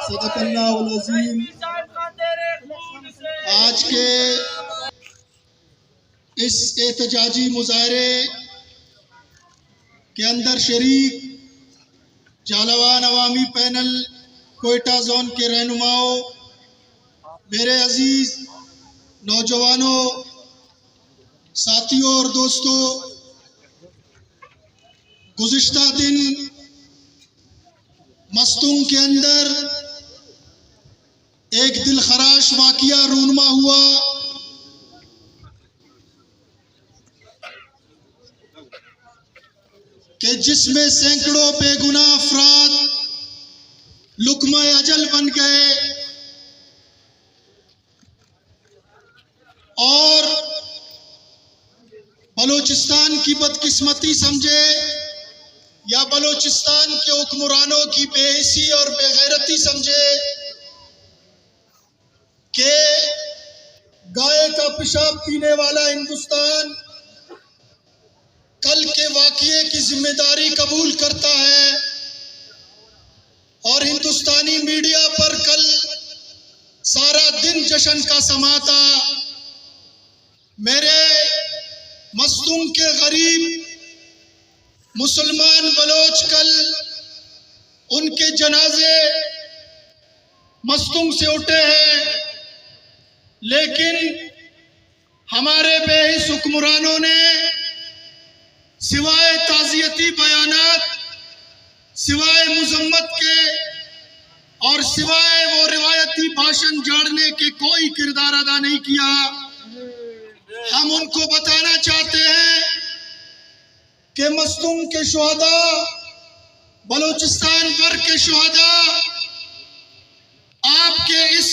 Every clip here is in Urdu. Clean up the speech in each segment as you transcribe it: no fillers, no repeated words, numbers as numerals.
صدق اللہ العظیم۔ آج کے اس احتجاجی مظاہرے کے اندر شریک جالوان عوامی پینل کوئٹہ زون کے رہنماؤں، میرے عزیز نوجوانوں، ساتھیوں اور دوستوں، گزشتہ دن مستونگ کے اندر ایک دلخراش واقعہ رونما ہوا۔ کہ جس میں سینکڑوں بے گناہ افراد لقمہ اجل بن گئے اور بلوچستان کی بدقسمتی سمجھے یا بلوچستان کے حکمرانوں کی بے حسی اور بے غیرتی سمجھے کہ گائے کا پیشاب پینے والا ہندوستان کل کے واقعے کی ذمہ داری قبول کرتا ہے اور ہندوستانی میڈیا پر کل سارا دن جشن کا سما تھا۔ میرے مستونگ کے غریب مسلمان بلوچ کل ان کے جنازے مستونگ سے اٹھے ہیں، لیکن ہمارے بے حس حکمرانوں نے سوائے تعزیتی بیانات، سوائے مذمت کے اور سوائے وہ روایتی بھاشن جاڑنے کے کوئی کردار ادا نہیں کیا۔ ہم ان کو بتانا چاہتے ہیں کہ مستونگ کے شہداء، بلوچستان بھر کے شہداء آپ کے اس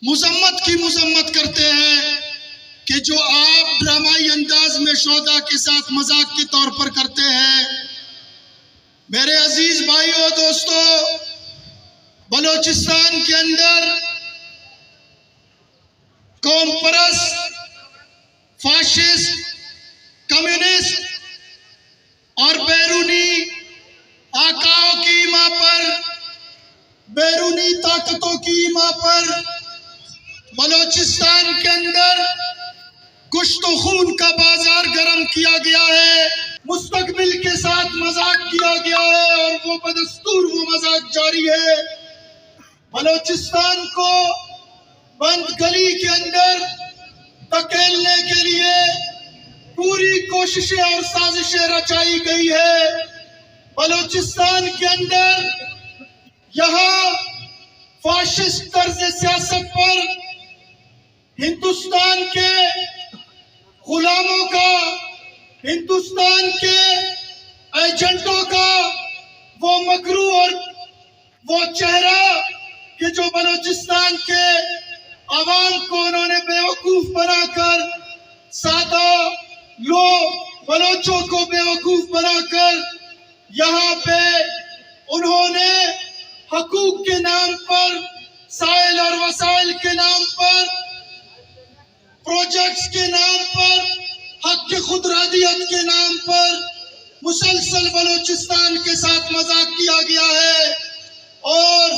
مذمت کی مذمت کرتے ہیں کہ جو آپ ڈرامائی انداز میں شہداء کے ساتھ مذاق کے طور پر کرتے ہیں۔ میرے عزیز بھائیوں دوستوں، بلوچستان کے اندر قوم پرست، فاشسٹ، کمیونسٹ اور بیرونی آقاؤں کی ماں پر، بیرونی طاقتوں کی ماں پر بلوچستان کے اندر گوشت و خون کا بازار گرم کیا گیا ہے، مستقبل کے ساتھ مذاق کیا گیا ہے اور وہ بدستور وہ مذاق جاری ہے۔ بلوچستان کو بند گلی کے اندر دھکیلنے کے لیے پوری کوششیں اور سازشیں رچائی گئی ہے۔ بلوچستان کے اندر یہاں فاشسٹ طرز سیاست پر ہندوستان کے غلاموں کا، ہندوستان کے ایجنٹوں کا وہ مکرو اور وہ چہرہ کہ جو بلوچستان کے عوام کو انہوں نے بیوقوف بنا کر، سادہ لوگ بلوچوں کو بیوقوف بنا کر یہاں پہ انہوں نے حقوق کے نام پر، سائل اور وسائل کے نام پر، پروجیکٹس کے نام پر، حق کی خودرادیت کے نام پر مسلسل بلوچستان کے ساتھ مذاق کیا گیا ہے اور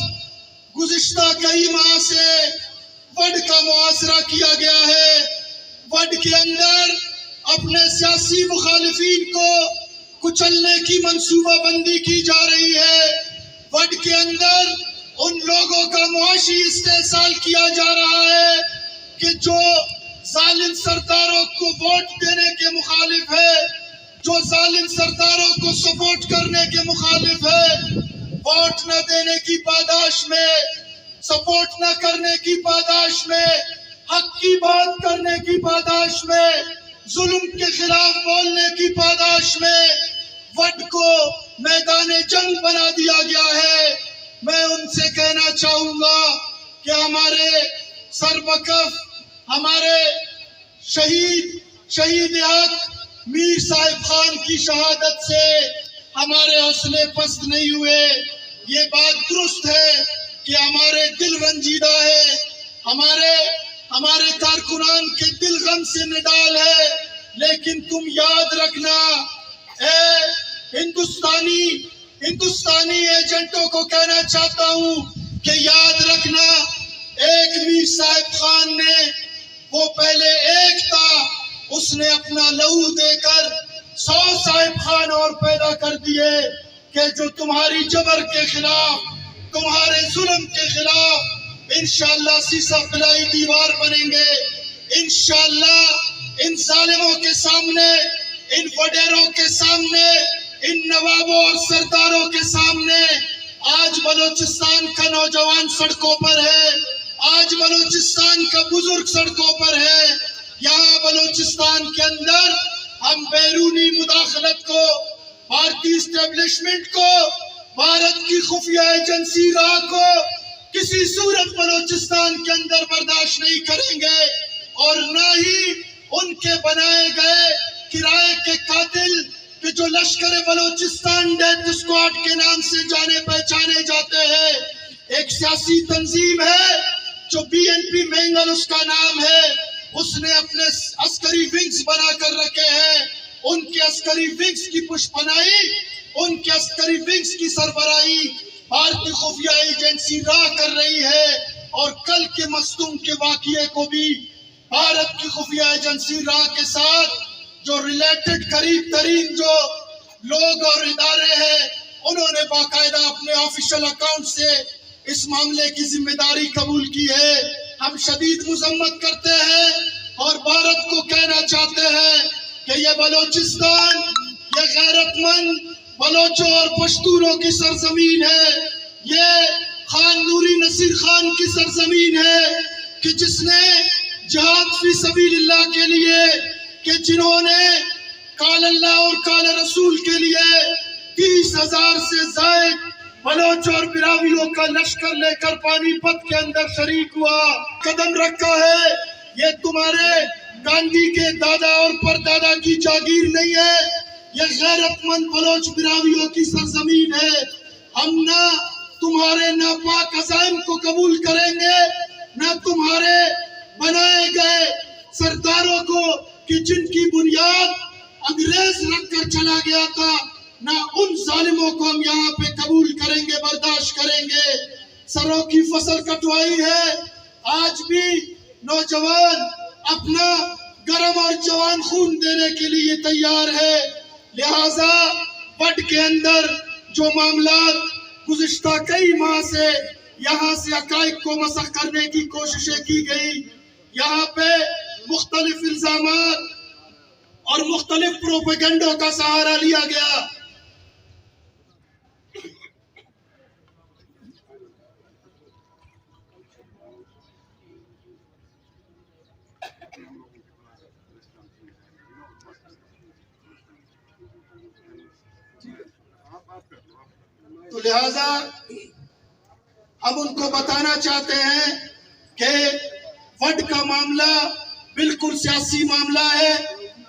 گزشتہ کئی ماہ سے وڈ کا محاصرہ کیا گیا ہے۔ وڈ کے اندر اپنے سیاسی مخالفین کو کچلنے کی منصوبہ بندی کی جا رہی ہے۔ وڈ کے اندر ان لوگوں کا معاشی استحصال کیا جا رہا ہے کہ جو ظالم سرداروں کو ووٹ دینے کے مخالف ہے، جو ظالم سرداروں کو سپورٹ کرنے کے مخالف ہے، ووٹ نہ دینے کی پاداش میں، سپورٹ نہ کرنے کی پاداش میں، حق کی بات کرنے کی پاداش میں، ظلم کے خلاف بولنے کی پاداش میں وڈ کو میدان جنگ بنا دیا گیا ہے۔ میں ان سے کہنا چاہوں گا کہ ہمارے سربکف، ہمارے شہید حق میر صاحب خان کی شہادت سے ہمارے حوصلے پست نہیں ہوئے۔ یہ بات درست ہے کہ ہمارے دل رنجیدہ ہے، ہمارے کارکنان کے دل غم سے نڈال ہے، لیکن تم یاد رکھنا اے ہندوستانی ہندوستانی ایجنٹوں کو کہنا چاہتا ہوں کہ یاد رکھنا، ایک میر صاحب خان نے، وہ پہلے ایک تھا، اس نے اپنا لہو دے کر 100 صاحب خان اور پیدا کر دیے کہ جو تمہاری جبر کے خلاف، تمہارے ظلم کے خلاف انشاءاللہ سیسا پلائی دیوار بنیں گے۔ انشاءاللہ ان ظالموں کے سامنے، ان وڈیروں کے سامنے، ان نوابوں اور سرداروں کے سامنے آج بلوچستان کا نوجوان سڑکوں پر ہے، آج بلوچستان کا بزرگ سڑکوں پر ہے۔ یہاں بلوچستان کے اندر ہم بیرونی مداخلت کو، بھارتی اسٹیبلشمنٹ کو، بھارت کی خفیہ ایجنسی را کو کسی صورت بلوچستان کے اندر برداشت نہیں کریں گے، اور نہ ہی ان کے بنائے گئے کرائے کے قاتل کہ جو لشکر بلوچستان ڈیتھ اسکواڈ کے نام سے جانے پہچانے جاتے ہیں، ایک سیاسی تنظیم ہے جو BNP مینگل اس کا نام ہے، اس نے اپنے عسکری ونگز بنا کر رکھے ہیں۔ ان کے عسکری ونگز کی پشپنائی، ان کے عسکری ونگز کی سربراہی بھارتی خفیہ ایجنسی را کر رہی ہے، اور کل کے مستونگ کے واقعے کو بھی بھارت کی خفیہ ایجنسی را کے ساتھ جو ریلیٹڈ قریب ترین جو لوگ اور ادارے ہیں، انہوں نے باقاعدہ اپنے آفیشل اکاؤنٹ سے اس معاملے کی ذمہ داری قبول کی ہے۔ ہم شدید مذمت کرتے ہیں اور بھارت کو کہنا چاہتے ہیں کہ یہ بلوچستان، یہ غیرت مند بلوچوں اور پشتونوں کی سرزمین ہے، یہ خان نوری نصیر خان کی سرزمین ہے کہ جس نے جہاد فی سبیل اللہ کے لیے، کہ جنہوں نے قال اللہ اور قال رسول کے لیے 30,000 سے زائد بلوچ اور براویوں کا لشکر لے کر پانی پت کے اندر شریک ہوا، قدم رکھا ہے۔ یہ تمہارے گاندھی کے دادا اور پردادا کی جاگیر نہیں ہے، یہ غیرت مند بلوچ براویوں کی سرزمین ہے۔ ہم نہ تمہارے ناپاک عزائم کو قبول کریں گے، نہ تمہارے بنائے گئے سرداروں کو کہ جن کی بنیاد انگریز رکھ کر چلا گیا تھا، نہ ان ظالموں کو ہم یہاں پہ قبول کریں گے، برداشت کریں گے۔ سروں کی فصل کٹوائی ہے، آج بھی نوجوان اپنا گرم اور جوان خون دینے کے لیے تیار ہے۔ لہٰذا وڈ کے اندر جو معاملات گزشتہ کئی ماہ سے یہاں سے حقائق کو مسخ کرنے کی کوششیں کی گئی، یہاں پہ مختلف الزامات اور مختلف پروپیگنڈوں کا سہارا لیا گیا۔ تو لہذا ہم ان کو بتانا چاہتے ہیں کہ وڈ کا معاملہ بالکل سیاسی معاملہ ہے،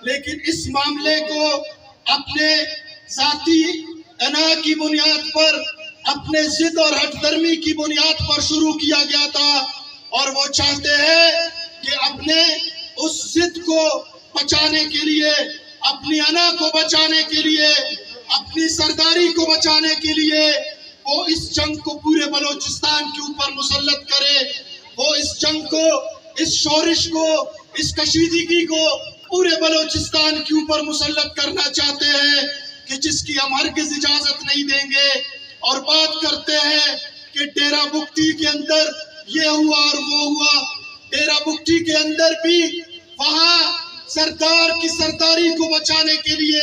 لیکن اس معاملے کو اپنے ذاتی انا کی بنیاد پر، اپنے ضد اور ہٹ درمی کی بنیاد پر شروع کیا گیا تھا، اور وہ چاہتے ہیں کہ اپنے اس ضد کو بچانے کے لیے، اپنی انا کو بچانے کے لیے، اپنی سرداری کو بچانے کے لیے وہ اس جنگ کو پورے بلوچستان کے اوپر مسلط کرے، وہ اس جنگ کو، اس شورش کو، اس کشیدگی کو پورے بلوچستان کے اوپر مسلط کرنا چاہتے ہیں کہ جس کی ہم ہرگز اجازت نہیں دیں گے۔ اور بات کرتے ہیں کہ ڈیرہ بگٹی کے اندر یہ ہوا اور وہ ہوا، ڈیرہ بگٹی کے اندر بھی وہاں سردار کی سرداری کو بچانے کے لیے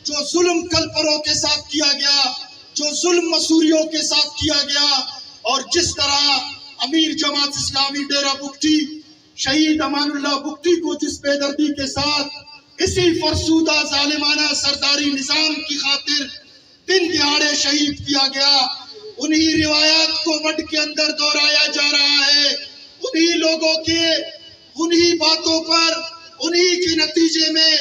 جو ظلم کلپروں کے ساتھ کیا گیا، جو ظلم مسوریوں کے ساتھ کیا گیا، اور جس طرح امیر جماعت اسلامی ڈیرہ بگٹی شہید امان اللہ بگٹی کو جس بے دردی کے ساتھ اسی فرسودہ ظالمانہ سرداری نظام کی خاطر دن دہاڑے شہید کیا گیا، انہی روایات کو وڈ کے اندر دہرایا جا رہا ہے، انہی لوگوں کے انہی باتوں پر، انہی کے نتیجے میں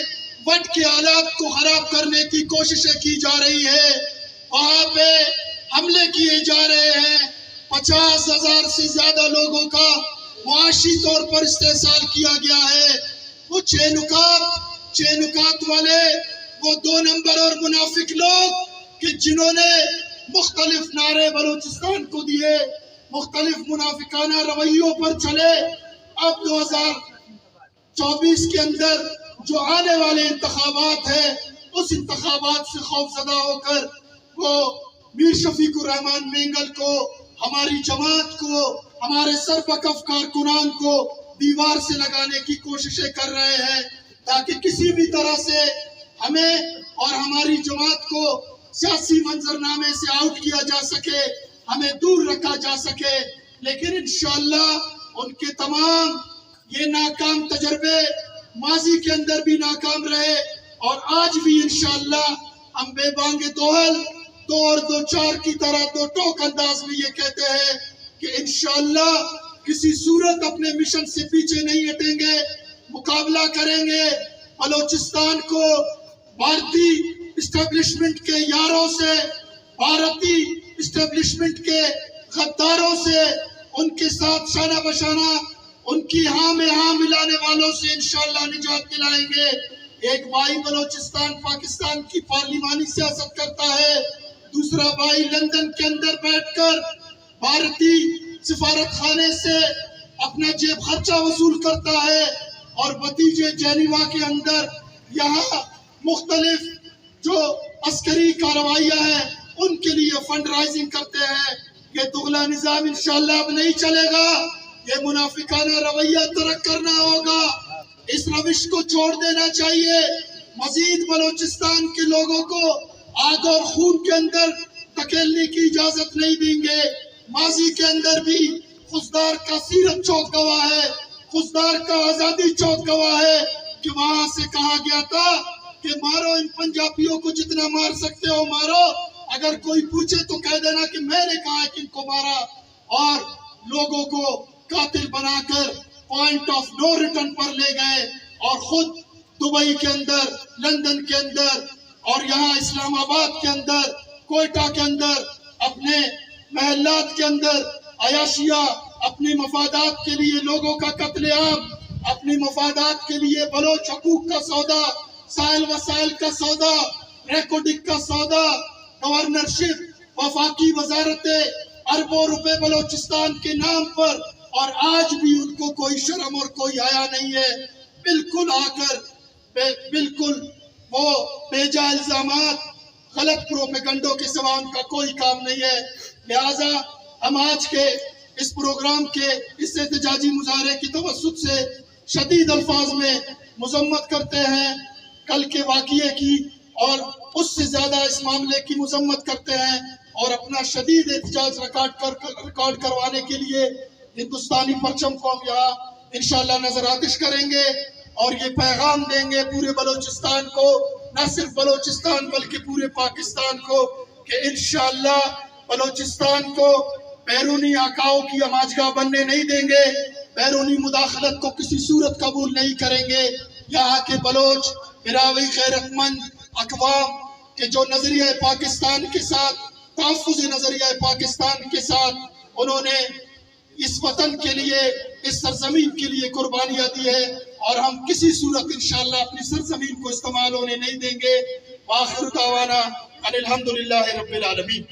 وڈ کے حالات کو خراب کرنے کی کوششیں کی جا رہی ہے۔ وہاں پہ حملے کیے جا رہے ہیں، 50,000 سے زیادہ لوگوں کا معاشی طور پر استحصال کیا گیا ہے۔ وہ چھ نکات والے وہ 2 نمبر اور منافق لوگ کہ جنہوں نے مختلف نعرے بلوچستان کو دیے، مختلف منافقانہ رویوں پر چلے، اب 2024 کے اندر جو آنے والے انتخابات ہیں اس انتخابات سے خوفزدہ ہو کر وہ میر شفیق الرحمن مینگل کو، ہماری جماعت کو، ہمارے سربکف کارکنان کو دیوار سے لگانے کی کوششیں کر رہے ہیں تاکہ کسی بھی طرح سے ہمیں اور ہماری جماعت کو سیاسی منظرنامے سے آؤٹ کیا جا سکے، ہمیں دور رکھا جا سکے۔ لیکن انشاءاللہ ان کے تمام یہ ناکام تجربے ماضی کے اندر بھی ناکام رہے اور آج بھی انشاءاللہ ہم بے بانگ دوہل 2 اور 2 4 کی طرح 2 ٹوک انداز میں یہ کہتے ہیں کہ انشاءاللہ کسی صورت اپنے مشن سے پیچھے نہیں ہٹیں گے، مقابلہ کریں گے بلوچستان کو بھارتی اسٹیبلشمنٹ کے یاروں سے، بھارتی اسٹیبلشمنٹ کے غداروں سے، ان کے ساتھ شانہ بشانہ ان کی ہاں میں ہاں ملانے والوں سے انشاءاللہ نجات دلائیں گے۔ ایک بھائی بلوچستان پاکستان کی پارلیمانی سیاست کرتا ہے، دوسرا بھائی لندن کے اندر بیٹھ کر بھارتی سفارت خانے سے اپنا جیب خرچہ وصول کرتا ہے، اور بھتیجے جنیوا کے اندر یہاں مختلف جو عسکری کارروائیاں ہیں ان کے لیے فنڈ رائزنگ کرتے ہیں۔ یہ دغلا نظام انشاءاللہ اب نہیں چلے گا، یہ منافقانہ رویہ ترک کرنا ہوگا، اس روش کو چھوڑ دینا چاہیے۔ مزید بلوچستان کے لوگوں کو آگ اور خون کے اندر دھکیلنے کی اجازت نہیں دیں گے۔ ماضی کے اندر بھی خزدار کا سیرت چوک گواہ ہے، خزدار کا آزادی چوک گواہ ہے کہ وہاں سے کہا گیا تھا کہ مارو ان پنجابیوں کو جتنا مار سکتے ہو مارو، اگر کوئی پوچھے تو کہہ دینا کہ میں نے کہا کہ ان کو مارا، اور لوگوں کو قاتل بنا کر پوائنٹ آف نو ریٹرن پر لے گئے، اور خود دبئی کے اندر، لندن کے اندر اور یہاں اسلام آباد کے اندر، کوئٹہ کے اندر، اپنے محلات کے اندر عیاشیہ، اپنے مفادات کے لیے لوگوں کا قتل عام، اپنی مفادات کے لیے بلوچ حقوق کا سودا، سائل وسائل کا سودا، ریکارڈنگ کا سودا، گورنرشپ، وفاقی وزارتیں، اربوں روپے بلوچستان کے نام پر، اور آج بھی ان کو کوئی شرم اور کوئی حیا نہیں ہے۔ بالکل آ کر بالکل وہ بیجا الزامات، غلط پروپیگنڈوں کے سوا ان کا کوئی کام نہیں ہے۔ لہٰذا ہم آج کے اس پروگرام کے اس احتجاجی مظاہرے کی توسط سے شدید الفاظ میں مذمت کرتے ہیں، کل کے واقعے کی اور اس سے زیادہ اس معاملے کی مذمت کرتے ہیں، اور اپنا شدید احتجاج ریکارڈ کروانے کے لیے ہندوستانی پرچم کو ہم یہاں انشاءاللہ نظر آتش کریں گے، اور یہ پیغام دیں گے پورے بلوچستان کو، نہ صرف بلوچستان بلکہ پورے پاکستان کو، کہ انشاءاللہ بلوچستان کو بیرونی آقاؤں کی ہماجگاہ بننے نہیں دیں گے، بیرونی مداخلت کو کسی صورت قبول نہیں کریں گے۔ یہاں کے بلوچ براوی غیرت مند اقوام کے جو نظریہ پاکستان کے ساتھ، تحفظ نظریہ پاکستان کے ساتھ انہوں نے اس وطن کے لیے، اس سرزمین کے لیے قربانیاں دی ہے، اور ہم کسی صورت انشاءاللہ اپنی سرزمین کو استعمال ہونے نہیں دیں گے۔ وآخر دعوانا ان الحمدللہ رب العالمین۔